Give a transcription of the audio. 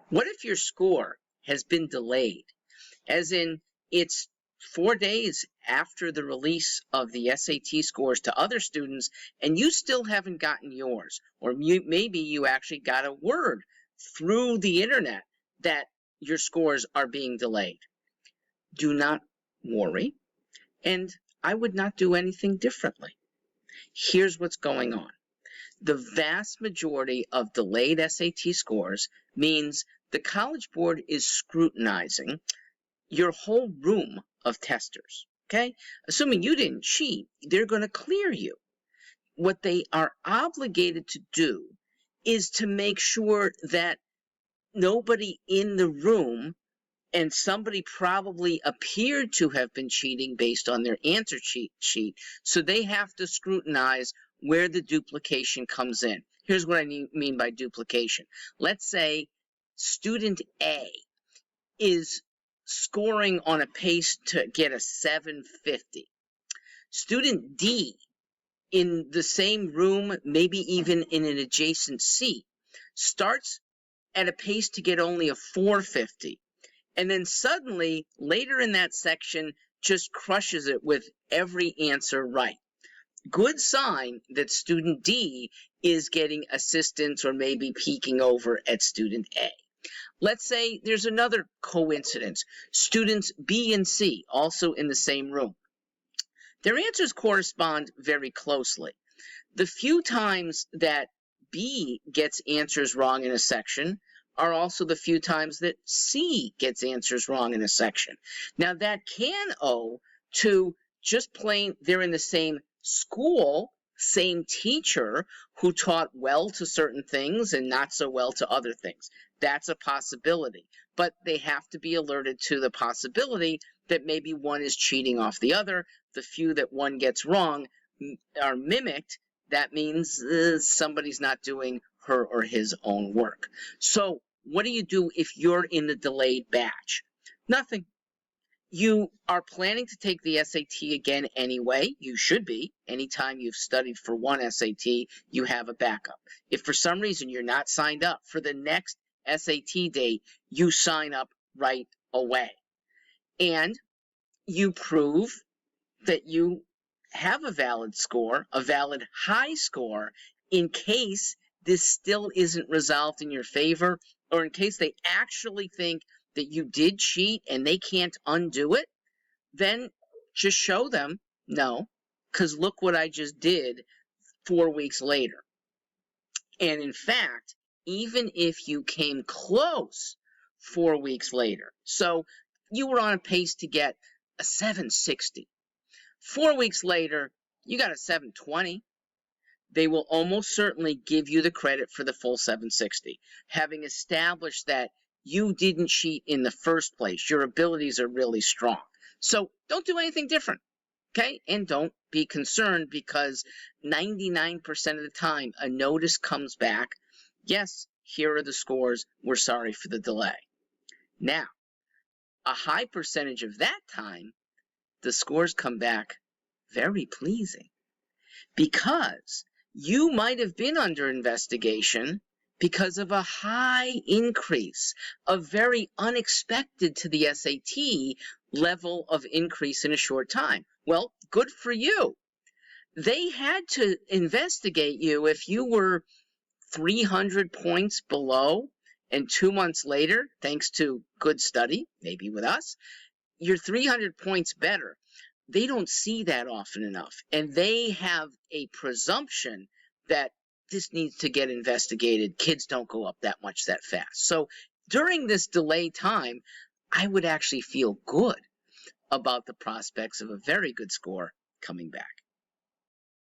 What if your score has been delayed, as in it's 4 days after the release of the SAT scores to other students, and you still haven't gotten yours, or maybe you actually got a word through the internet that your scores are being delayed? Do not worry, and I would not do anything differently. Here's what's going on. The vast majority of delayed SAT scores means the College Board is scrutinizing your whole room of testers, okay? Assuming you didn't cheat, they're going to clear you. What they are obligated to do is to make sure that nobody in the room, and somebody probably appeared to have been cheating based on their answer sheet, so they have to scrutinize where the duplication comes in. Here's what I mean by duplication. Let's say student A is scoring on a pace to get a 750. Student D, in the same room, maybe even in an adjacent seat, starts at a pace to get only a 450. And then suddenly, later in that section, just crushes it with every answer right. Good sign that student D is getting assistance or maybe peeking over at student A. Let's say there's another coincidence. Students B and C, also in the same room. Their answers correspond very closely. The few times that B gets answers wrong in a section are also the few times that C gets answers wrong in a section. Now that can owe to just plain they're in the same school, same teacher who taught well to certain things and not so well to other things. That's a possibility, but they have to be alerted to the possibility that maybe one is cheating off the other. The few that one gets wrong are mimicked. That means somebody's not doing her or his own work. So what do you do if you're in the delayed batch? Nothing. You are planning to take the SAT again anyway. You should be. Anytime you've studied for one SAT, you have a backup. If for some reason you're not signed up for the next SAT date, you sign up right away. And you prove that you have a valid score, a valid high score, in case this still isn't resolved in your favor, or in case they actually think that you did cheat and they can't undo it. Then just show them, no, because look what I just did 4 weeks later. And in fact, even if you came close 4 weeks later, so you were on a pace to get a 760. 4 weeks later, you got a 720. They will almost certainly give you the credit for the full 760, having established that you didn't cheat in the first place. Your abilities are really strong. So don't do anything different, okay? And don't be concerned, because 99% of the time a notice comes back, yes, here are the scores, we're sorry for the delay. Now, a high percentage of that time, the scores come back very pleasing, because you might have been under investigation because of a high increase, a very unexpected to the SAT level of increase in a short time. Well, good for you. They had to investigate you if you were 300 points below, and 2 months later, thanks to good study, maybe with us, you're 300 points better. They don't see that often enough, and they have a presumption that this needs to get investigated. Kids don't go up that much that fast. So during this delay time, I would actually feel good about the prospects of a very good score coming back.